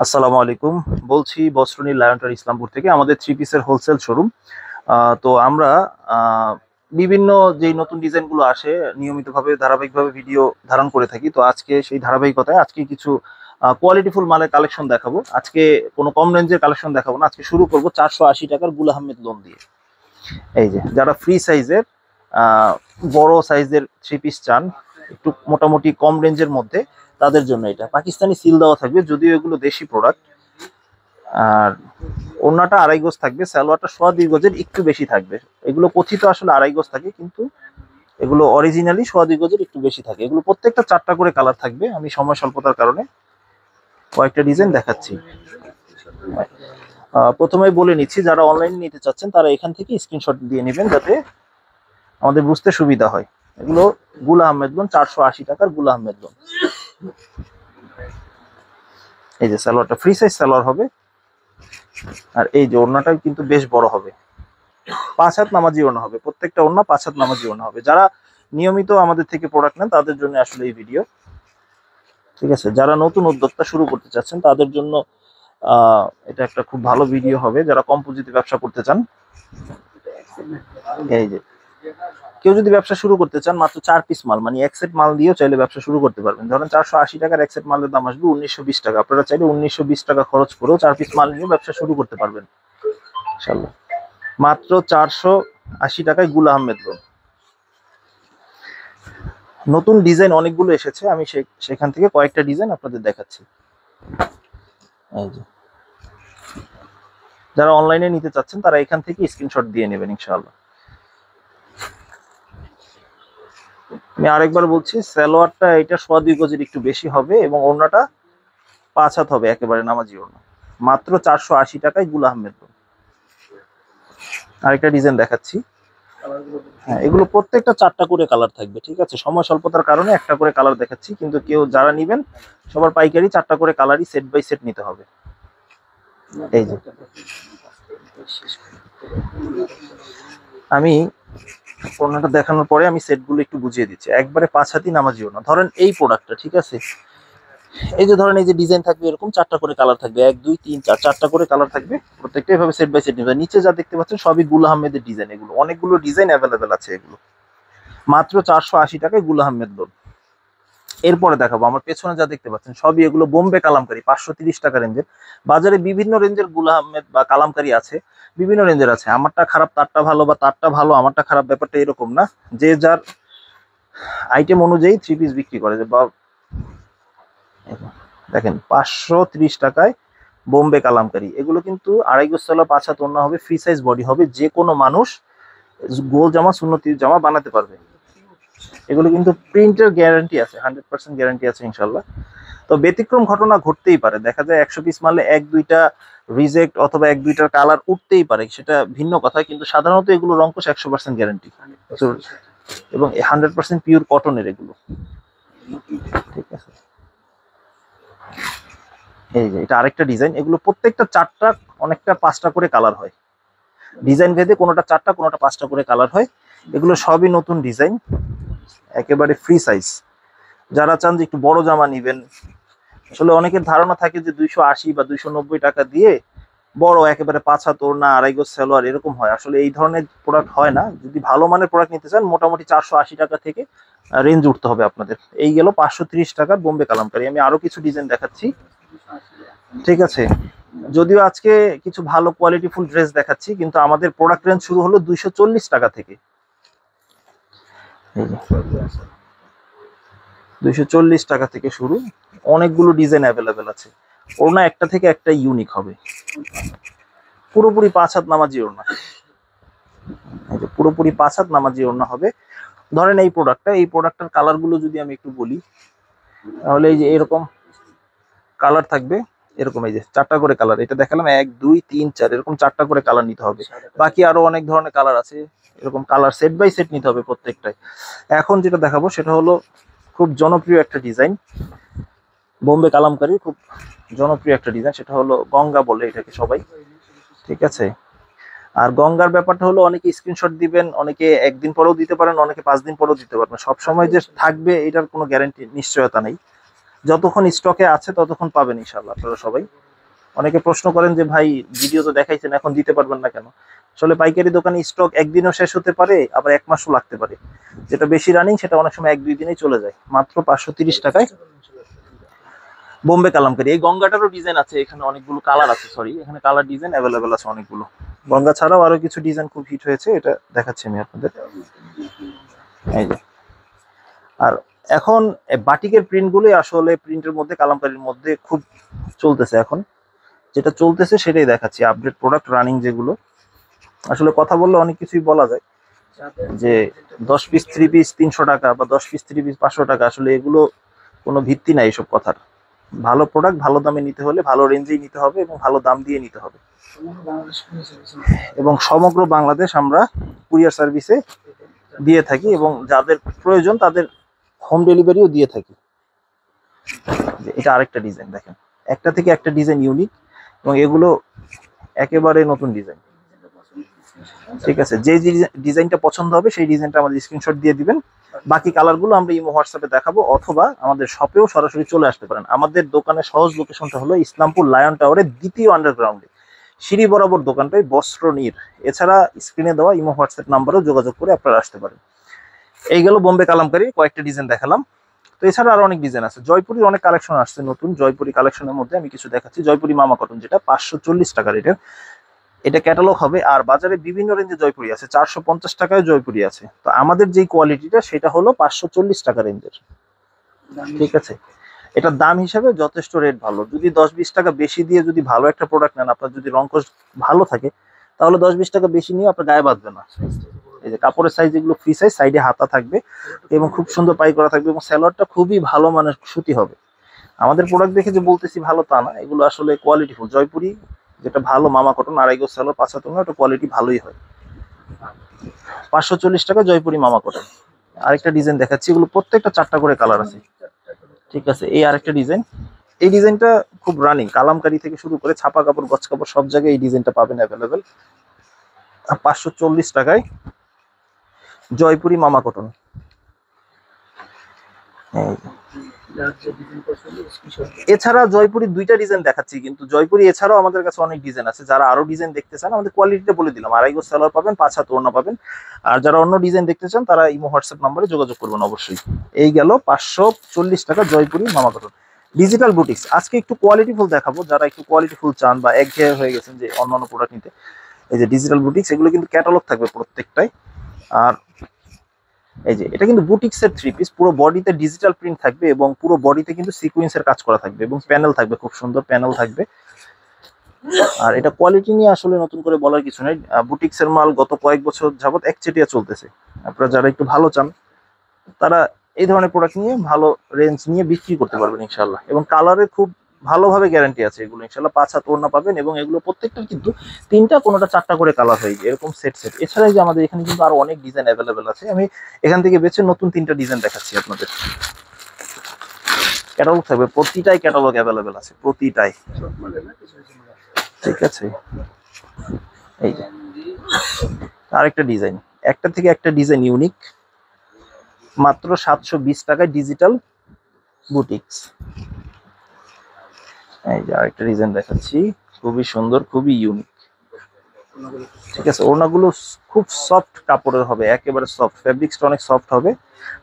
আসসালামু আলাইকুম। বলছি বস্ত্রনী লায়ন্টার ইসলামপুর থেকে। আমাদের থ্রি পিসের হোলসেল শোরুম। তো আমরা বিভিন্ন যেই নতুন ডিজাইনগুলো আসে নিয়মিতভাবে ধারাবাহিকভাবে ভিডিও ধারণ করে থাকি। তো আজকে সেই ধারাবাহিকতায় আজকে কিছু কোয়ালিটিফুল মালের কালেকশন দেখাবো। আজকে কোনো কম রেঞ্জের কালেকশন দেখাবো না। আজকে শুরু করবো 480 টাকার গুল আহমেদ লোন দিয়ে। এই যে যারা ফ্রি সাইজের বড় সাইজের থ্রি পিস চান, একটু মোটামুটি কম রেঞ্জের মধ্যে, তাদের জন্য এটা পাকিস্তানি সিল দেওয়া থাকবে, যদিও এগুলো দেশি প্রোডাক্ট। আর ওড়নাটা 2.5 গজ থাকবে, সালোয়ারটা 2.5 গজের একটু বেশি থাকবে। এগুলো কথিত আসলে 2.5 গজ থাকে, কিন্তু এগুলো অরিজিনালি 2.5 গজের একটু বেশি থাকে। এগুলো প্রত্যেকটা 4টা করে কালার থাকবে। আমি সময় স্বল্পতার কারণে কয়েকটা ডিজাইন দেখাচ্ছি। প্রথমেই বলে নিচ্ছি, যারা অনলাইনে নিতে চাচ্ছেন তারা এখান থেকে স্ক্রিনশট দিয়ে নেবেন, যাতে আমাদের বুঝতে সুবিধা হয়। এগুলো গুল আহমেদ লোন, 480 টাকার গুল আহমেদ লোন। এই যে সালোয়ারটা ফ্রি সাইজ সালোয়ার হবে, আর এই যে ওড়নাটা কিন্তু বেশ বড় হবে, 5 হাত নামাজি ওড়না হবে। প্রত্যেকটা ওড়না 5 হাত নামাজি ওড়না হবে। যারা নিয়মিত আমাদের থেকে প্রোডাক্ট নেন তাদের জন্য আসলে এই ভিডিও, ঠিক আছে। যারা নতুন উদ্যোক্তা শুরু করতে চাচ্ছেন তাদের জন্য এটা একটা খুব ভালো ভিডিও হবে। যারা কম পুঁজিতে ব্যবসা করতে চান, এই যে কেউ যদি ব্যবসা শুরু করতে চান, মাত্র 4 পিস মাল, মানে এক সেট মাল দিয়েও চাইলে ব্যবসা শুরু করতে পারবেন। ধরেন 480 টাকার এক সেট মালের দাম আসবে 1920 টাকা। আপনারা চাইলে 1920 টাকা খরচ করেও 4 পিস মাল নিয়ে ব্যবসা শুরু করতে পারবেন ইনশাআল্লাহ। মাত্র 480 টাকায় গুল আহমেদ লোন। নতুন ডিজাইন অনেকগুলো এসেছে, আমি সেখান থেকে কয়েকটা ডিজাইন আপনাদের দেখাচ্ছি। এই যে যারা অনলাইনে নিতে চাচ্ছেন তারা এখান থেকে স্ক্রিনশট দিয়ে নেবেন ইনশাআল্লাহ। আমি আরেকবার বলছি, সালোয়ারটা এটা 2.5 গজের একটু বেশি হবে এবং ওড়নাটা 5 হাত হবে, একেবারে নামাজি ওড়না। মাত্র 480 টাকায় গুল আহমেদ লোন। আরেকটা ডিজাইন দেখাচ্ছি। হ্যাঁ, এগুলো প্রত্যেকটা 4টা করে কালার থাকবে, ঠিক আছে। সময় স্বল্পতার কারণে একটা করে কালার দেখাচ্ছি, কিন্তু কেউ যারা নিবেন সবার পাইকারি 4টা করে কালারই সেট বাই সেট নিতে হবে। এই যে আমি ওড়নাটা দেখানোর পরে আমি সেটগুলো একটু বুঝিয়ে দিচ্ছি। একবারে 5 হাতি নামাজি ওড়না। ধরেন এই প্রোডাক্টটা, ঠিক আছে। এই যে ধরেন এই যে ডিজাইন থাকবে, এরকম 4টা করে কালার থাকবে, 1 2 3 4, 4টা করে কালার থাকবে। প্রত্যেকটা এভাবে সেট বাই সেট নিবে। নিচে যা দেখতে পাচ্ছেন সবই গুল আহমেদের ডিজাইন। এগুলো অনেকগুলো ডিজাইন অ্যাভেলেবেল আছে। এগুলো মাত্র 480 টাকায় গুল আহমেদ লোন। এরপরে দেখাবো আমার পেছনে যা দেখতে পাচ্ছেন সবই এগুলো বোম্বে কালামকারী, 530 টাকা রেঞ্জের। বাজারে বিভিন্ন রেঞ্জের গুল আহমেদ বা কালামকারী আছে, বিভিন্ন রেঞ্জের আছে। আমারটা খারাপ তারটা ভালো, বা তারটা ভালো আমারটা খারাপ, ব্যাপারটা এরকম না। যে যার আইটেম অনুযায়ী থ্রি পিস বিক্রি করে। বা দেখেন 530 টাকায় বোম্বে কালামকারী। এগুলো কিন্তু 2.5 গজ সালোয়ার, 5 হাত ওড়না হবে, ফ্রি সাইজ বডি হবে। যে কোনো মানুষ গোল জামা, সুন্নতি জামা বানাতে পারবে। এগুলো কিন্তু প্রিন্টের গ্যারান্টি আছে, 100% গ্যারান্টি আছে ইনশাল্লাহ। তো ব্যতিক্রম ঘটনা ঘটতেই পারে, দেখা যায় 100 পিস মারলে 1-2টা রিজেক্ট অথবা 1-2টার কালার উঠতেই পারে, সেটা ভিন্ন কথা। কিন্তু সাধারণত এগুলো রংকশ 100% গ্যারান্টি এবং 100% পিওর কটনের এগুলো, ঠিক আছে। এই যে এটা আরেকটা ডিজাইন। এগুলো প্রত্যেকটা 4টা, অনেকটা 5টা করে কালার হয়। ডিজাইন ভেদে কোনোটা 4টা কোনোটা 5টা করে কালার হয়। এগুলো সবই নতুন ডিজাইন, একেবারে ফ্রি সাইজ। যারা চান যে একটু বড় জামা নিবেন, আসলে অনেকের ধারণা থাকে যে 280 বা 290 টাকা দিয়ে বড় একেবারে 5 হাত ওড়না, 2.5 গজ সালোয়ার এরকম হয়। আসলে এই ধরনের প্রোডাক্ট হয় না। যদি ভালো মানের প্রোডাক্ট নিতে চান, মোটামুটি 480 টাকা থেকে রেঞ্জ উঠতে হবে আপনাদের। এই গেল 530 টাকার বোম্বে কালামকারী। আমি আরো কিছু ডিজাইন দেখাচ্ছি, ঠিক আছে। যদিও আজকে কিছু ভালো কোয়ালিটি ফুল ড্রেস দেখাচ্ছি, কিন্তু আমাদের প্রোডাক্ট রেঞ্জ শুরু হলো 240 টাকা থেকে। 240 টাকা থেকে শুরু। অনেকগুলো ডিজাইন অ্যাভেলেবেল আছে। ওড়না একটা থেকে একটা ইউনিক হবে। পুরোপুরি 5 হাত নামাজি ওড়না। এই যে পুরোপুরি 5 হাত নামাজি ওড়না হবে। ধরেন এই প্রোডাক্টটার কালার গুলো যদি আমি একটু বলি, তাহলে এই যে এরকম কালার থাকবে। এরকম এই যে 4টা করে কালার, এটা দেখালাম 1 2 3 4, এরকম 4টা করে কালার নিতে হবে। বাকি আরো অনেক ধরনের কালার আছে, এরকম কালার সেট বাই সেট নিতে হবে প্রত্যেকটাই। এখন যেটা দেখাবো সেটা হলো খুব জনপ্রিয় একটা ডিজাইন, বোম্বে কালামকারী খুব জনপ্রিয় একটা ডিজাইন। সেটা হলো গঙ্গা বলে এটাকে সবাই, ঠিক আছে। আর গঙ্গার ব্যাপারটা হলো, অনেকে স্ক্রিনশট দিবেন, অনেকে একদিন পরেও দিতে পারেন, অনেকে 5 দিন পরেও দিতে পারবেন। সবসময় যে থাকবে এটার কোনো গ্যারান্টি, নিশ্চয়তা নেই। যতক্ষণ স্টকে আছে ততক্ষণ পাবেন ইনশাআল্লাহ আপনারা সবাই। অনেকে প্রশ্ন করেন যে ভাই ভিডিও তো দেখাইছেন, এখন দিতে পারবেন না কেন? আসলে পাইকারি দোকানে স্টক একদিনও শেষ হতে পারে, আবার 1 মাসও লাগতে পারে। যেটা বেশি রানিং সেটা অনেক সময় 1-2 দিনেই চলে যায়, মাত্র 530 টাকায় বোম্বে কালামকারী। এই গঙ্গাটারও ডিজাইন আছে, এখানে অনেকগুলো কালার আছে, সরি এখানে কালার ডিজাইন অ্যাভেলেবেল আছে অনেকগুলো। গঙ্গা ছাড়াও আরো কিছু ডিজাইন খুব হিট হয়েছে, এটা দেখাচ্ছি আমি আপনাদের। এই যে, আর এখন বাটিকের প্রিন্ট গুলোই আসলে প্রিন্টের মধ্যে কালামকারীর মধ্যে খুব চলতেছে এখন। যেটা চলতেছে সেটাই দেখাচ্ছি, আপডেট প্রোডাক্ট রানিং যেগুলো। আসলে কথা বললে অনেক কিছুই বলা যায়, যে 10 পিস 3 পিস 300 টাকা বা 10 পিস 3 পিস 500 টাকা, আসলে এগুলো কোনো ভিত্তি নাই এসব কথার। ভালো প্রোডাক্ট ভালো দামে নিতে হলে ভালো রেঞ্জেই নিতে হবে এবং ভালো দাম দিয়ে নিতে হবে। এবং সমগ্র বাংলাদেশ আমরা কুরিয়ার সার্ভিসে দিয়ে থাকি, এবং যাদের প্রয়োজন তাদের হোম ডেলিভারিও দিয়ে থাকি। এটা আরেকটা ডিজাইন দেখেন, একটা থেকে একটা ডিজাইন ইউনিক, এবং এগুলো একেবারে নতুন ডিজাইন। ঠিক আছে, যে ডিজাইনটা পছন্দ হবে সেই ডিজাইনটা আমাদের স্ক্রিনশট দিয়ে দিবেন। বাকি কালারগুলো আমরা ইমো হোয়াটসঅ্যাপে দেখাবো, অথবা আমাদের শপেও সরাসরি চলে আসতে পারেন। আমাদের দোকানের সহজ লোকেশনটা হলো ইসলামপুর লায়ন টাওয়ারের দ্বিতীয় আন্ডারগ্রাউন্ডে, সিঁড়ি বরাবর দোকানটাই, বস্ত্রনীর। এছাড়া স্ক্রিনে দেওয়া ইমো হোয়াটসঅ্যাপ নাম্বারেও যোগাযোগ করে আপনারা আসতে পারেন। এই গেল বোম্বে কালামকারী, কয়েকটা ডিজাইন দেখালাম। তো এছাড়া আরো অনেক ডিজাইন আছে, জয়পুরির অনেক কালেকশন আসছে নতুন। জয়পুরি কালেকশনের মধ্যে আমি কিছু দেখাচ্ছি। জয়পুরি মামা কটন, যেটা 540 টাকা রেটের, এটা ক্যাটালগ হবে। আর বাজারে বিভিন্ন রেঞ্জে জয়পুরি আছে, 450 টাকায় জয়পুরি আছে। তো আমাদের যে কোয়ালিটিটা সেটা হলো 540 টাকা রেঞ্জের। ঠিক আছে, এটার দাম হিসাবে যথেষ্ট রেট ভালো। যদি 10-20 টাকা বেশি দিয়ে যদি ভালো একটা প্রোডাক্ট নেন, আপনার যদি রংকশ ভালো থাকে, তাহলে 10-20 টাকা বেশি নিয়ে আপনার গায়ে বাঁধবে না। এই যে কাপড়ের সাইজ, এগুলো ফ্রি সাইজ, সাইডে হাতা থাকবে এবং খুব সুন্দর পাই করা থাকবে, এবং স্যালোয়ারটা খুবই ভালো মানের সুতি হবে। আমাদের প্রোডাক্ট দেখে যে বলতেছি ভালো তা না, এগুলো আসলে কোয়ালিটিফুল। জয়পুরি যেটা ভালো মামা কটন, 2.5 গজ স্যালোয়ার, 5 হাত ওড়না, ওটা কোয়ালিটি ভালোই হয়। 540 টাকা জয়পুরি মামা কটন। আরেকটা ডিজাইন দেখাচ্ছি, এগুলো প্রত্যেকটা 4টা করে কালার আছে। ঠিক আছে, এই আরেকটা ডিজাইন, এই ডিজাইনটা খুব রানিং, কালামকারী থেকে শুরু করে ছাপা কাপড়, গজ কাপড়, সব জায়গায় এই ডিজাইনটা পাবেন অ্যাভেলেবেল। 540 টাকায় জয়পুরি মামা কটন। এছাড়া জয়পুরি 2টা ডিজাইন দেখাচ্ছি, কিন্তু জয়পুরি এছাড়াও আমাদের কাছে অনেক ডিজাইন আছে। যারা আরো ডিজাইন দেখতে চান, আমাদের কোয়ালিটিটা বলে দিলাম, 2.5 গজ সালোয়ার পাবেন, 5 হাত ওড়না পাবেন। আর যারা অন্য ডিজাইন দেখতে চান, তারা ইমো হোয়াটসঅ্যাপ নাম্বারে যোগাযোগ করবেন অবশ্যই। এই গেল 540 টাকা জয়পুরি মামা কটন। ডিজিটাল বুটিক্স, আজকে একটু কোয়ালিটিফুল দেখাবো। যারা একটু কোয়ালিটিফুল চান বা একঘেয়ে হয়ে গেছেন যে অন্যান্য প্রোডাক্ট নিতে, এই যে ডিজিটাল বুটিক্স, এগুলো কিন্তু ক্যাটালগ থাকবে প্রত্যেকটাই। আর এই যে এটা কিন্তু বুটিক্সের 3 পিস, পুরো বডিতে ডিজিটাল প্রিন্ট থাকবে এবং পুরো বডিতে কিন্তু সিকোয়েন্সের কাজ করা থাকবে, এবং প্যানেল থাকবে, খুব সুন্দর প্যানেল থাকবে। আর এটা কোয়ালিটি নিয়ে আসলে নতুন করে বলার কিছু নেই, বুটিক্সের মাল গত কয়েক বছর যাবত একচেটিয়া চলতেছে। আপনারা যারা একটু ভালো চান, তারা এই ধরনের প্রোডাক্ট নিয়ে ভালো রেঞ্জ নিয়ে বিক্রি করতে পারবেন ইনশাল্লাহ। এবং কালারের খুব ভালোভাবে গ্যারান্টি আছে এগুলো ইনশাল্লাহ। 5 হাত ওড়না পাবেন, এবং এগুলো প্রত্যেকটা কিন্তু 3টা, কোনোটা 4টা করে কালার হয়ে যায়, এরকম সেট সেট। এছাড়া যে আমাদের এখানে কিন্তু আরো অনেক ডিজাইন অ্যাভেলেবেল আছে, আমি এখান থেকে বেছে নতুন 3টা ডিজাইন দেখাচ্ছি আপনাদের। ক্যাটালগ থাকবে, প্রতিটাই ক্যাটালগ অ্যাভেলেবেল আছে, প্রতিটাই। ঠিক আছে, এই যে আরেকটা ডিজাইন, একটা থেকে একটা ডিজাইন ইউনিক, মাত্র 720 টাকায় ডিজিটাল বুটিক্স। এই যে আরেকটা ডিজাইন দেখাচ্ছি, খুবই সুন্দর, খুবই ইউনিক। ঠিক আছে, ওড়নাগুলো খুব সফট কাপড়ের হবে, একেবারে সফট, ফেব্রিক্সটা অনেক সফট হবে।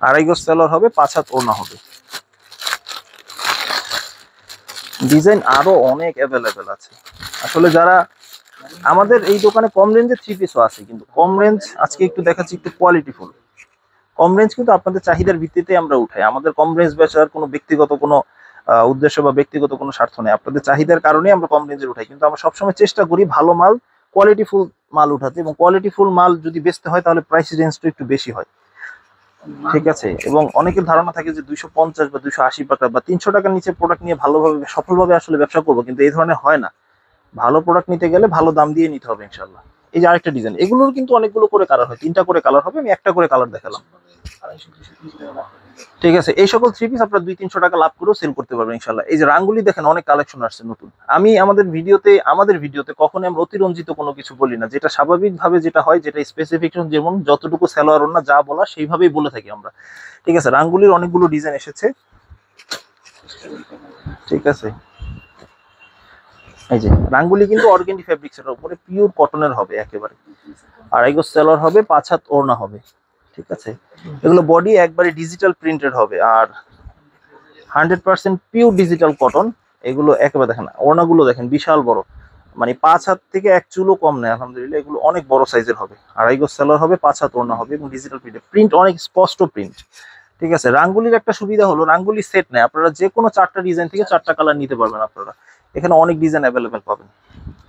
2.5 গজ সালোয়ার হবে, 5 হাত ওড়না হবে। ডিজাইন আরো অনেক অ্যাভেলেবেল আছে। আসলে যারা আমাদের এই দোকানে কম রেঞ্জের 3 পিসও আছে, কিন্তু কম রেঞ্জ আজকে একটু দেখাচ্ছি, একটু কোয়ালিটিফুল। কম রেঞ্জ কিন্তু আপনাদের চাহিদার ভিত্তিতে আমরা উঠাই। আমাদের কম রেঞ্জ বেচার কোনো ব্যক্তিগত কোনো উদ্দেশ্য বা ব্যক্তিগত কোনো স্বার্থ নেই, আপনাদের চাহিদার কারণে আমরা কম রেঞ্জের উঠাই। কিন্তু আমরা সবসময় চেষ্টা করি ভালো মাল, কোয়ালিটিফুল মাল উঠাতে, এবং কোয়ালিটিফুল মাল যদি বেচতে হয় তাহলে প্রাইস রেঞ্জটা একটু বেশি হয়। ঠিক আছে, এবং অনেকের ধারণা থাকে যে 250 বা 280 টাকা বা 300 টাকার নিচে প্রোডাক্ট নিয়ে ভালোভাবে সফলভাবে আসলে ব্যবসা করবো, কিন্তু এই ধরনের হয় না। ভালো প্রোডাক্ট নিতে গেলে ভালো দাম দিয়ে নিতে হবে ইনশাল্লাহ। এই যে আরেকটা ডিজাইন, এগুলোর কিন্তু অনেকগুলো করে কালার হয়, 3টা করে কালার হবে, আমি একটা করে কালার দেখালাম। ঠিক আছে, এই সকল 3 পিস আপনারা 200-300 টাকা লাভ করেও সেল করতে পারবেন ইনশাল্লাহ। এই যে রাঙ্গুলি দেখেন, অনেক কালেকশন আসছে নতুন। আমি আমাদের ভিডিওতে কখনো আমরা অতিরঞ্জিত কোনো কিছু বলি না, যেটা স্বাভাবিকভাবে যেটা হয়, যেটা স্পেসিফিকেশন যেমন যতটুকু সালোয়ার ওড়না যা বলা সেইভাবেই বলে থাকি আমরা। ঠিক আছে, রাঙ্গুলির অনেকগুলো ডিজাইন এসেছে। ঠিক আছে, এই যে রাঙ্গুলি কিন্তু অর্গানিক ফেব্রিক্স এর উপরে পিওর কটনের হবে একেবারে। আড়াই গজ সেলর হবে, 5 হাত ওড়না হবে, ঠিক আছে। এগুলো বডি একবারে ডিজিটাল প্রিন্টেড হবে আর 100% পিওর ডিজিটাল কটন। এগুলো একেবারে দেখেন ওড়নাগুলো দেখেন বিশাল বড়, মানে 5 হাত থেকে এক চুলও কম নেই আলহামদুলিল্লাহ। এগুলো অনেক বড় সাইজের হবে, আড়াই গজ সেলর হবে, 5 হাত ওড়না হবে এবং ডিজিটাল প্রিন্ট অনেক স্পষ্ট প্রিন্ট, ঠিক আছে। রাঙ্গুলির একটা সুবিধা হলো রাঙ্গুলি সেট নেই, আপনারা যে কোনো 4টা ডিজাইন থেকে 4টা কালার নিতে পারবেন। আপনারা এখানে অনেক ডিজাইন অ্যাভেলেবেল পাবেন।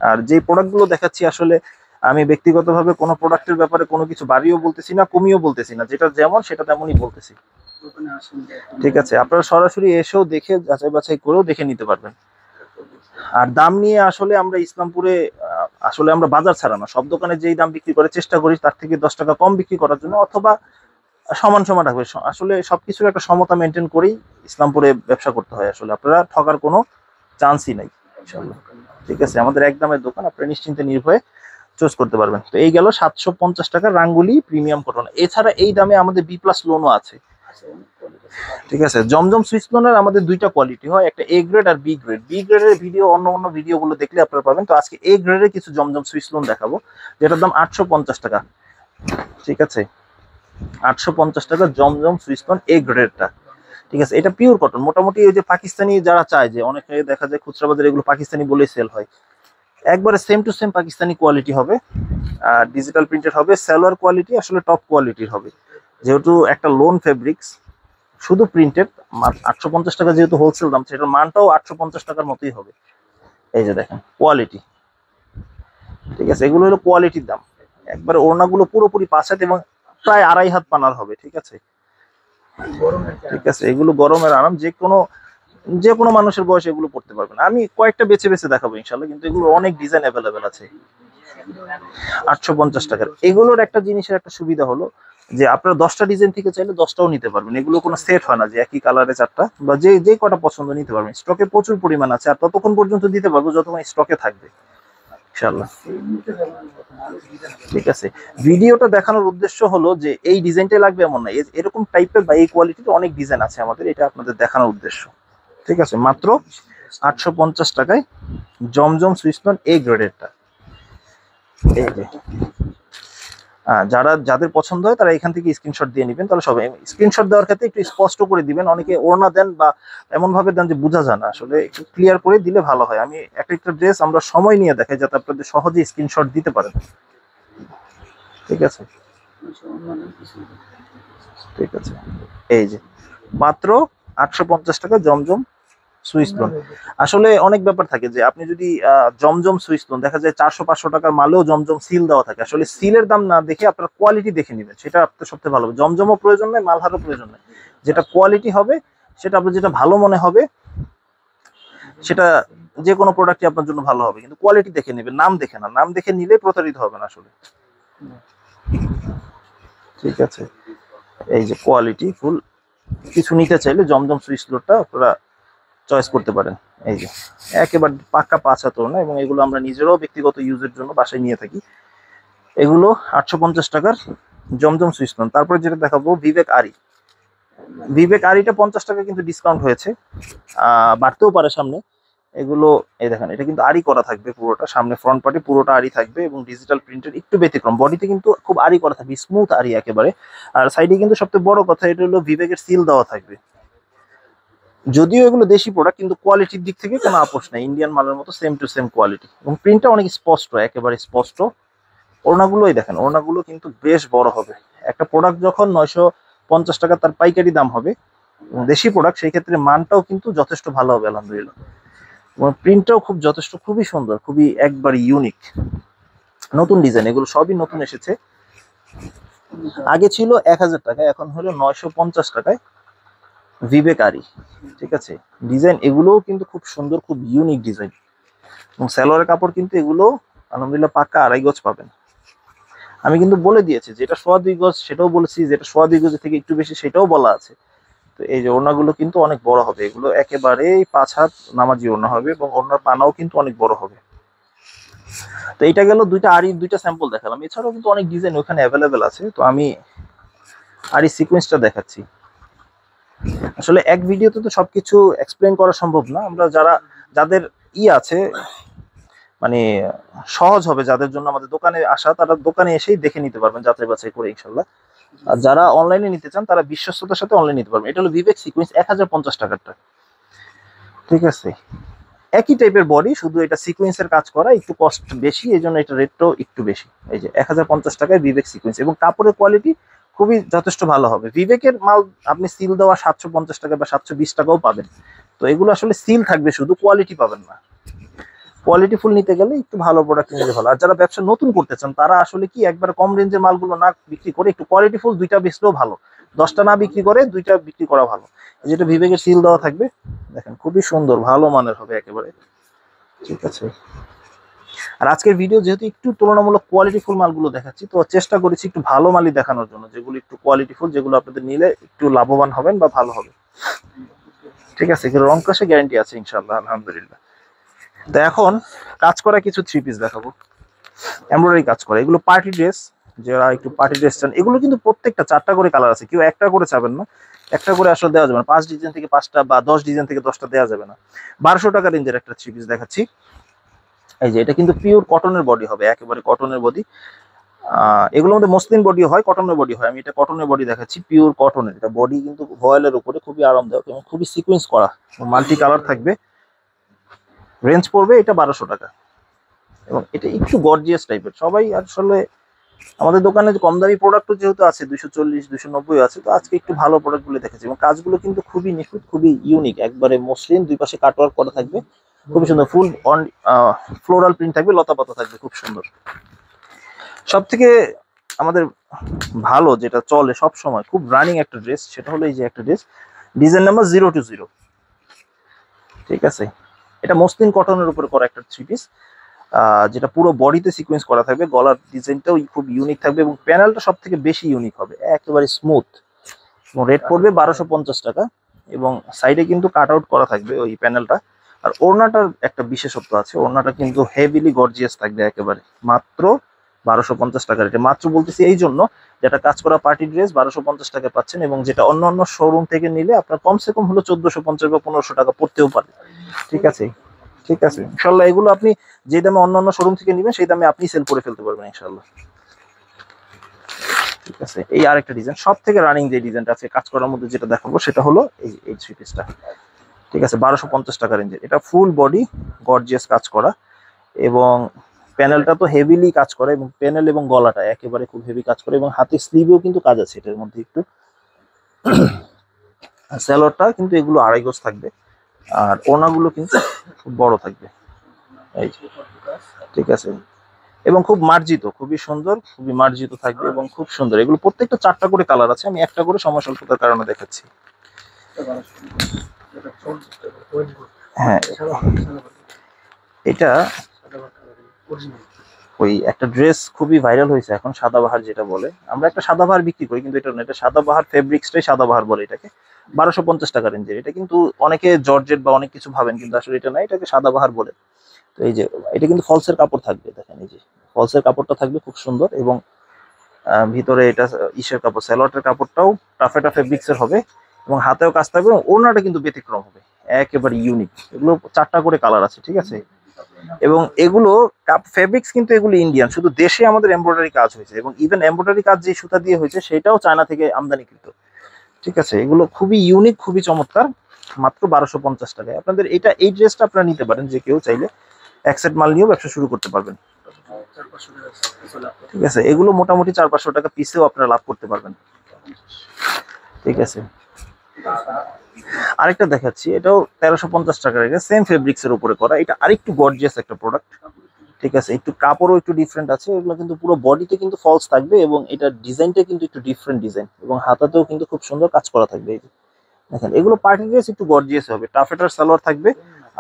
আর যে প্রোডাক্টগুলো দেখাচ্ছি আসলে আমি ব্যক্তিগতভাবে কোনো প্রোডাক্টের ব্যাপারে কোনো কিছু বাড়িও বলতেছি না, কমিও বলতেছি না, যেটা যেমন সেটা তেমনই বলতেছি, ঠিক আছে। আপনারা সরাসরি এসেও দেখে যাচাই বাছাই করেও দেখে নিতে পারবেন। আর দাম নিয়ে আসলে আমরা ইসলামপুরে আসলে আমরা বাজার ছাড়া না, সব দোকানে যেই দাম বিক্রি করে চেষ্টা করি তার থেকে 10 টাকা কম বিক্রি করার জন্য, অথবা সমান সমান রাখবে। আসলে সবকিছুর একটা সমতা মেনটেন করেই ইসলামপুরে ব্যবসা করতে হয়। আসলে আপনারা ঠকার কোনো চান্সই নাই ইনশাআল্লাহ, ঠিক আছে। আমাদের একদমের দোকান, আপনারা নিশ্চিন্তে নির্ভয়ে চুজ করতে পারবেন। তো এই গেল 750 টাকা রাঙ্গুলি প্রিমিয়াম কটন। এছাড়া এই দামে আমাদের বি প্লাস লোনও আছে, ঠিক আছে। জমজম সুইস লোনের আমাদের দুইটা কোয়ালিটি হয়, একটা এ গ্রেড আর বি গ্রেড। বি গ্রেডের ভিডিও অন্য ভিডিওগুলো দেখলে আপনারা পাবেন। তো আজকে এ গ্রেডের কিছু জমজম সুইস লোন দেখাবো, যেটার দাম 850 টাকা, ঠিক আছে। 850 টাকা জমজম সুইস লোন এ গ্রেডটা, ঠিক আছে। এটা পিওর কটন, মোটামুটি ওই যে পাকিস্তানি যারা চায়, যে অনেকে দেখা যায় খুচরা বাজারে এগুলো পাকিস্তানি বলেই সেল হয়, একবারে same to same Pakistani quality হবে। আর ডিজিটাল প্রিন্টেড হবে, সালোয়ার কোয়ালিটি আসলে টপ কোয়ালিটির হবে, যেহেতু একটা লোন ফেব্রিক্স শুধু প্রিন্টেড। 850 টাকা যেহেতু হোলসেল দাম, সেটার মানটাও 850 টাকার মতোই হবে। এই যে দেখেন কোয়ালিটি, ঠিক আছে। এগুলো হলো কোয়ালিটির দাম। একবারে ওড়নাগুলো পুরোপুরি 5 হাত এবং প্রায় 2.5 হাত পানার হবে, ঠিক আছে, ঠিক আছে। এগুলো গরমের আরাম, যে কোনো মানুষের বয়সে এগুলো পড়তে পারবেন। আমি কয়েকটা বেছে বেছে দেখাবো ইনশাল্লাহ, কিন্তু এগুলো অনেক ডিজাইন অ্যাভেলেবেল আছে। 850 টাকার এগুলোর একটা জিনিসের একটা সুবিধা হলো যে আপনারা 10টা ডিজাইন থেকে চাইলে 10টাও নিতে পারবেন। এগুলো কোনো সেট হয় না যে একই কালারে 4টা, বা যে কটা পছন্দ নিতে পারবেন। স্টকে প্রচুর পরিমাণ আছে, আর ততক্ষণ পর্যন্ত দিতে পারবো যতক্ষণ স্টকে থাকবে ইনশাআল্লাহ, ঠিক আছে। ভিডিওটা দেখানোর উদ্দেশ্য হলো যে এই ডিজাইনটাই লাগবে এমন না, এরকম টাইপের বা এই কোয়ালিটির অনেক ডিজাইন আছে আমাদের, এটা আপনাদের দেখানোর উদ্দেশ্য, ঠিক আছে। মাত্র 850 টাকায় জমজম সুইস লোন এ গ্রেডেরটা। এই যে যাদের পছন্দ হয় তারা এখান থেকে স্ক্রিনশট দিয়ে নেবেন। তাহলে সবাই স্ক্রিনশট দেওয়ার ক্ষেত্রে একটু স্পষ্ট করে দিবেন, অনেকে ওড়না দেন বা এমন ভাবে দেন যে বোঝা যায় না, আসলে একটু ক্লিয়ার করে দিলে ভালো হয়। আমি একটা ড্রেস আমরা সময় নিয়ে দেখাই যাতে আপনাদের সহজে স্ক্রিনশট দিতে পারেন, ঠিক আছে, ঠিক আছে। এই যে মাত্র 850 টাকা জমজম সুইস লোন। আসলে অনেক ব্যাপার থাকে যে আপনি যদি জমজম সুইস লোন দেখা যায় 400-500 টাকার মালেও জমজম সিল দেওয়া থাকে, আসলে সিলের দাম না দেখে আপনার কোয়ালিটি দেখে নেবেন, সেটা আপনার সবথেকে ভালো হবে। জমজমও প্রয়োজন নেই, মালহারও প্রয়োজন নেই, যেটা কোয়ালিটি হবে সেটা আপনার যেটা ভালো মনে হবে সেটা যে কোনো প্রোডাক্টই আপনার জন্য ভালো হবে, কিন্তু কোয়ালিটি দেখে নেবেন, নাম দেখে না। নাম দেখে নিলে প্রতারিত হবেন আসলে, ঠিক আছে। এই যে কোয়ালিটি ফুল কিছু নিতে চাইলে জমজম সুইস লোনটা আপনারা চয়েস করতে পারেন। এই যে একেবারে পাক্কা 5 হাত ওড়না, এবং এগুলো আমরা নিজেরাও ব্যক্তিগত ইউজের জন্য বাসায় নিয়ে থাকি। এগুলো 850 টাকার জমজম সুইস লোন। তারপরে যেটা দেখাবো বিবেক আরি। বিবেক আরিটা 50 টাকা কিন্তু ডিসকাউন্ট হয়েছে, বাড়তেও পারে সামনে। এগুলো এই দেখেন, এটা কিন্তু আরি করা থাকবে পুরোটা, সামনে ফ্রন্ট পার্টে পুরোটা আরি থাকবে এবং ডিজিটাল প্রিন্টের একটু ব্যতিক্রম, বডিতে কিন্তু খুব আরি করা থাকবে, স্মুথ আরি একেবারে। আর সাইডে কিন্তু সবচেয়ে বড় কথা এটা হলো বিবেকের সিল দেওয়া থাকবে। যদিও এগুলো দেশি প্রোডাক্ট, কিন্তু কোয়ালিটির দিক থেকে কোনো আপোষ নাই, ইন্ডিয়ান মালের মতো সেম টু সেম কোয়ালিটি, এবং প্রিন্টটা অনেক স্পষ্ট, একেবারে স্পষ্ট। ওড়নাগুলোই দেখেন, ওড়নাগুলো কিন্তু বেশ বড় হবে। একটা প্রোডাক্ট যখন 950 টাকা তার পাইকারি দাম হবে দেশি প্রোডাক্ট, সেই ক্ষেত্রে মানটাও কিন্তু যথেষ্ট ভালো হবে আলহামদুলিল্লাহ, এবং প্রিন্টটাও খুবই সুন্দর, খুবই একবার ইউনিক। নতুন ডিজাইন, এগুলো সবই নতুন এসেছে। আগে ছিল 1000 টাকা, এখন হলো 950 টাকায় বিবেক আরি, ঠিক আছে। ডিজাইন এগুলোও কিন্তু খুব সুন্দর, খুব ইউনিক ডিজাইন, এবং সালোয়ারের কাপড় কিন্তু এগুলো আলহামদুলিল্লাহ পাক্কা 2.5 গজ পাবেন। আমি কিন্তু বলে দিয়েছি যেটা 2.25 গজ সেটাও বলেছি, যেটা 2.25 গজের থেকে একটু বেশি সেটাও বলা আছে। তো এই যে ওড়নাগুলো কিন্তু অনেক বড় হবে, এগুলো একেবারেই 5 হাত নামাজি ওড়না হবে, এবং ওড়নার পানাও কিন্তু অনেক বড় হবে। তো এটা গেল দুইটা স্যাম্পল দেখালাম, এছাড়াও কিন্তু অনেক ডিজাইন ওখানে অ্যাভেলেবেল আছে। তো আমি আরি সিকোয়েন্সটা দেখাচ্ছি। আসলে এক ভিডিওতে তো সবকিছু এক্সপ্লেন করা সম্ভব না, আমরা যাদের আছে মানে সহজ হবে যাদের জন্য আমাদের দোকানে আসা, তারা দোকানে এসেই দেখে নিতে পারবেন যাচাই বাছাই করে ইনশাল্লাহ। আর যারা অনলাইনে নিতে চান তারা বিশ্বস্ততার সাথে অনলাইনে নিতে পারবেন। এটা হলো বিবেক সিকোয়েন্স 1050 টাকারটা, ঠিক আছে। একই টাইপের বডি, শুধু এটা সিকোয়েন্সের কাজ করা, একটু কস্ট বেশি, এই জন্য এটা রেটটাও একটু বেশি। এই যে 1050 টাকায় বিবেক সিকোয়েন্স, এবং কাপড়ের কোয়ালিটি খুবই যথেষ্ট ভালো হবে। বিবেকের মাল আপনি সিল দেওয়া 750 টাকা বা 720 টাকাও পাবেন। তো এগুলো আসলে সিল থাকবে, শুধু কোয়ালিটি পাবেন না। কোয়ালিটি ফুল নিতে গেলে একটু ভালো প্রোডাক্ট নিতে ভালো। আর যারা ব্যবসা নতুন করতে চান তারা আসলে কি একবার কম রেঞ্জের মালগুলো না বিক্রি করে একটু কোয়ালিটি ফুল 2টা বেচলেও ভালো, 10টা না বিক্রি করে 2টা বিক্রি করা ভালো। যেটা বিবেকের সিল দেওয়া থাকবে, দেখেন খুবই সুন্দর, ভালো মানের হবে একেবারে, ঠিক আছে। আর আজকের ভিডিও যেহেতু একটু তুলনামূলক কোয়ালিটি ফুল মালগুলো দেখাচ্ছি, তো চেষ্টা করেছি একটু ভালো মালই দেখানোর জন্য, যেগুলো একটু কোয়ালিটি ফুল, যেগুলো আপনাদের নিলে একটু লাভবান হবেন বা ভালো হবে, ঠিক আছে। রং কষে গ্যারান্টি আছে ইনশাআল্লাহ, আলহামদুলিল্লাহ। তো এখন কাজ করা কিছু থ্রি পিস দেখাবো, এমব্রয়ডারি কাজ করা। এগুলো পার্টি ড্রেস, যারা একটু পার্টি ড্রেস চান, এগুলো কিন্তু প্রত্যেকটা 4টা করে কালার আছে, কেউ একটা করে চাবেন না, একটা করে আসলে দেওয়া যাবে না। 5 ডিজাইন থেকে 5টা বা 10 ডিজাইন থেকে 10টা দেওয়া যাবে না। 1200 টাকা রেঞ্জের একটা থ্রি পিস দেখাচ্ছি। এই যে এটা কিন্তু পিওর কটনের বডি হবে, একেবারে কটনের বডি। এগুলোর মধ্যে মসলিন বডি হয়, কটনের বডি হয়, আমি এটা কটনের বডি দেখাচ্ছি, পিওর কটনের। এটা বডি কিন্তু ভয়েলের উপরে, খুবই আরামদায়ক এবং খুবই সিকোয়েন্স করা, মাল্টি কালার থাকবে। রেঞ্জ পড়বে এটা 1200 টাকা, এবং এটা একটু গর্জিয়াস টাইপের। সবাই আসলে আমাদের দোকানে কম দামি প্রোডাক্টও যেহেতু আছে, 240 290 আছে, তো আজকে একটু ভালো প্রোডাক্টগুলো দেখেছি। এবং কাজগুলো কিন্তু খুবই নিখুঁত, খুবই ইউনিক, একবারে মসলিন, দুই পাশে কাটওয়ার্ক করা থাকবে, খুবই সুন্দর। ফুল অন ফ্লোরাল প্রিন্ট থাকবে, লতা পাতা থাকবে, খুব সুন্দর। সব থেকে আমাদের ভালো যেটা চলে সব সময়, খুব রানিং একটা ড্রেস, সেটা হলো এই যে একটা ড্রেস, ডিজাইন নাম্বার 020, ঠিক আছে। এটা মসলিন কটনের উপরে করা একটা থ্রি পিস, যেটা পুরো বডিতে সিকোয়েন্স করা থাকবে, গলার ডিজাইনটাও খুব ইউনিক থাকবে, এবং প্যানেলটা সব থেকে বেশি ইউনিক হবে, একেবারে স্মুথ। এবং রেট পড়বে 1250 টাকা, এবং সাইডে কিন্তু কাট আউট করা থাকবে ওই প্যানেলটা। আর ওড়নাটার একটা বিশেষত্ব আছে, ওড়নাটা কিন্তু হেভিলি গর্জিয়াস থাকবে একেবারে, মাত্র 1250 টাকা রেটে। মাত্র বলতেছি এই জন্য, যেটা কাজ করা পার্টি ড্রেস 1250 টাকা পাচ্ছেন, এবং যেটা অন্য অন্য শোরুম থেকে নিলে আপনার কমসে কম হলো 1450 বা 1500 টাকা পড়তেও পারে, ঠিক আছে। ঠিক আছে, ইনশাল্লাহ এগুলো আপনি যে দামে অন্যান্য শোরুম থেকে নেবেন সেই দামে আপনি সেল করে ফেলতে পারবেন ইনশাল্লাহ, ঠিক আছে। এই আরেকটা ডিজাইন, সব থেকে রানিং যে ডিজাইনটা আছে কাজ করার মধ্যে, যেটা দেখাবো সেটা হলো এই থ্রি পিসটা, ঠিক আছে। 1250 টাকা রেঞ্জের, এটা ফুল বডি গর্জিয়াস কাজ করা, এবং প্যানেলটা তো হেভিলি কাজ করে, এবং প্যানেল এবং গলাটা একেবারে খুব হেভি কাজ করে, এবং হাতের স্লিভেও কিন্তু কাজ আছে এটার মধ্যে একটু। স্যালোয়ারটা কিন্তু এগুলো 2.5 গজ থাকবে, আর ওনাগুলো কিন্তু খুব বড় থাকবে, এই যে, ঠিক আছে। এবং খুব মার্জিত, খুবই সুন্দর, খুবই মার্জিত থাকবে, এবং খুব সুন্দর। এগুলো প্রত্যেকটা 4টা করে কালার আছে, আমি একটা করে সময় স্বল্পতার কারণে দেখাচ্ছি। হ্যাঁ, এটা ওই একটা ড্রেস খুবই ভাইরাল হয়েছে এখন, সাদাবাহার যেটা বলে, আমরা একটা সাদাবাহার বিক্রি করি, কিন্তু এটা না, এটা সাদাবাহার ফেব্রিক্সটাই সাদাবাহার বলে এটাকে। 1250 টাকা রেঞ্জের এটা, কিন্তু অনেকে জর্জেট বা অনেক কিছু ভাবেন, কিন্তু আসলে এটা না, এটাকে সাদাবাহার বলে। তো এই যে এটা কিন্তু ফলসের কাপড় থাকবে, দেখেন এই যে ফলসের কাপড়টা থাকবে খুব সুন্দর, এবং ভিতরে এটা ইসের কাপড়, স্যালোয়ারের কাপড়টাও টাফেটা ফেব্রিক্সের হবে, এবং হাতেও কাজ থাকবে, এবং ওড়নাটা কিন্তু ব্যতিক্রম হবে, একেবারে ইউনিক। এগুলো 4টা করে কালার আছে, ঠিক আছে। এবং এগুলো ফেব্রিক্স কিন্তু এগুলো ইন্ডিয়ান, শুধু দেশে আমাদের এমব্রয়ডারি কাজ হয়েছে, এবং ইভেন এমব্রয়ডারি কাজ যে সুতা দিয়ে হয়েছে সেটাও চায়না থেকে আমদানিকৃত, ঠিক আছে। এগুলো খুবই ইউনিক, খুবই চমৎকার, মাত্র 1250 টাকায় আপনাদের এটা, এই ড্রেসটা আপনারা নিতে পারেন, যে কেউ চাইলে এক সেট মাল নিয়েও ব্যবসা শুরু করতে পারবেন, ঠিক আছে। এগুলো মোটামুটি 400-500 টাকা পিসেও আপনারা লাভ করতে পারবেন, ঠিক আছে। আরেকটা দেখাচ্ছি, এটাও 1350 টাকা রেখে, সেম ফেব্রিক্স এর উপরে করা, এটা আরেকটু গর্জিয়াস একটা প্রোডাক্ট, ঠিক আছে। একটু কাপড়ও একটু ডিফারেন্ট আছে, এগুলো কিন্তু পুরো বডিতে কিন্তু ফলস থাকবে, এবং এটা ডিজাইনটা কিন্তু একটু ডিফারেন্ট ডিজাইন, এবং হাতাতেও কিন্তু খুব সুন্দর কাজ করা থাকবে, এই যে দেখেন। এগুলো পার্টি ড্রেস একটু গর্জিয়াস হবে, টাফেটার সালোয়ার থাকবে।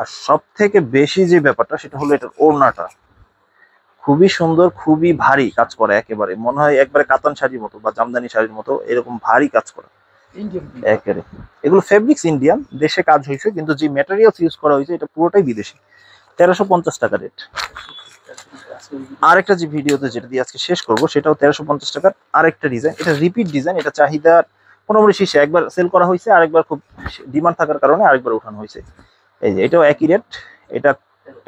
আর সব থেকে বেশি যে ব্যাপারটা সেটা হলো এটার ওড়নাটা খুবই সুন্দর, খুবই ভারী কাজ করা, একেবারে মনে হয় একবারে কাতান শাড়ির মতো বা জামদানি শাড়ির মতো, এরকম ভারী কাজ করা একেবারে। এগুলো ফেব্রিক্স ইন্ডিয়ান, দেশে কাজ হয়েছে, কিন্তু যে ম্যাটেরিয়ালস ইউজ করা হয়েছে এটা পুরোটাই বিদেশি। 1350 টাকা রেট। আরেকটা যে ভিডিওতে যেটা দিয়ে আজকে শেষ করবো সেটাও 1350 টাকার আরেকটা ডিজাইন, এটা রিপিট ডিজাইন, এটা চাহিদার মোটামুটি শীর্ষে, একবার সেল করা হয়েছে, আরেকবার খুব ডিমান্ড থাকার কারণে আরেকবার উঠানো হয়েছে। এই যে এটাও একই রেট, এটা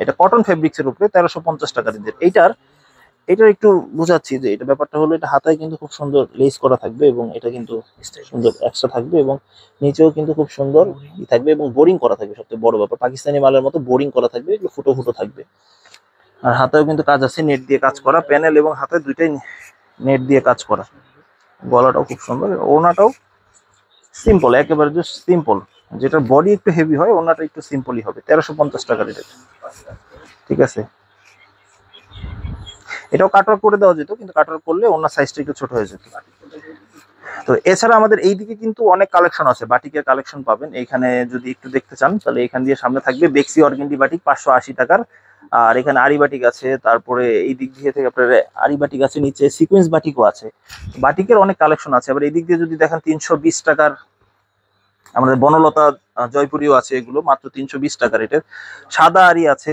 এটা কটন ফেব্রিক্স এর উপরে 1350 টাকা রেঞ্জের। এটার একটু বোঝাচ্ছি যে এটা ব্যাপারটা হলো, এটা হাতায় কিন্তু খুব সুন্দর লেস করা থাকবে এবং এটা কিন্তু সুন্দর এক্সট্রা থাকবে এবং নিচেও কিন্তু খুব সুন্দর থাকবে এবং বোরিং করা থাকবে। সবচেয়ে বড় ব্যাপার, পাকিস্তানি মালের মতো বোরিং করা থাকবে, এগুলো ফুটো ফুটো থাকবে। আর হাতেও কিন্তু কাজ আছে, নেট দিয়ে কাজ করা, প্যানেল এবং হাতে দুইটাই নেট দিয়ে কাজ করা। গলাটাও খুব সুন্দর, ওড়নাটাও সিম্পল, একেবারে জাস্ট সিম্পল। যেটার বডি একটু হেভি হয়, ওড়নাটা একটু সিম্পলই হবে। 1350 টাকা রেট। ঠিক আছে, এটাও কাটওয়ার্ক করে দেওয়া যেত, কিন্তু কাটওয়ার্ক করলে ওড়নার সাইজটা একটু ছোট হয়ে যেত। তো এছাড়া আমাদের এইদিকে কিন্তু অনেক কালেকশন আছে, বাটিকের কালেকশন পাবেন এইখানে। যদি একটু দেখতে চান তাহলে এখান দিয়ে সামনে থাকবে বেক্সি অর্গেন্ডি বাটিক 580 টাকার। আর এখানে আরি বাটিক আছে, তারপরে এই দিক দিয়ে থেকে আপনার আরি বাটিক আছে, নিচে সিকোয়েন্স বাটিকও আছে। বাটিকের অনেক কালেকশন আছে। আবার এই দিক দিয়ে যদি দেখেন 320 টাকার আমাদের বনলতা জয়পুরিও আছে, এগুলো মাত্র 320 টাকা রেটের। সাদা আরি আছে,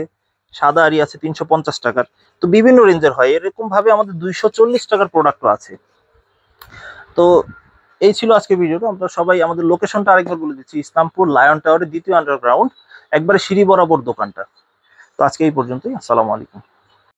সাদা আরি আছে 350 টাকার। তো বিভিন্ন রেঞ্জের হয়, এরকম ভাবে আমাদের 240 টাকার প্রোডাক্টও আছে। তো এই ছিল আজকে ভিডিওটা। আমরা সবাই আমাদের লোকেশনটা আরেকবার বলে দিচ্ছি, ইসলামপুর লায়ন টাওয়ারের দ্বিতীয় আন্ডারগ্রাউন্ড, একবারে সিঁড়ি বরাবর দোকানটা। তো আজকে এই পর্যন্তই, আসসালামু আলাইকুম।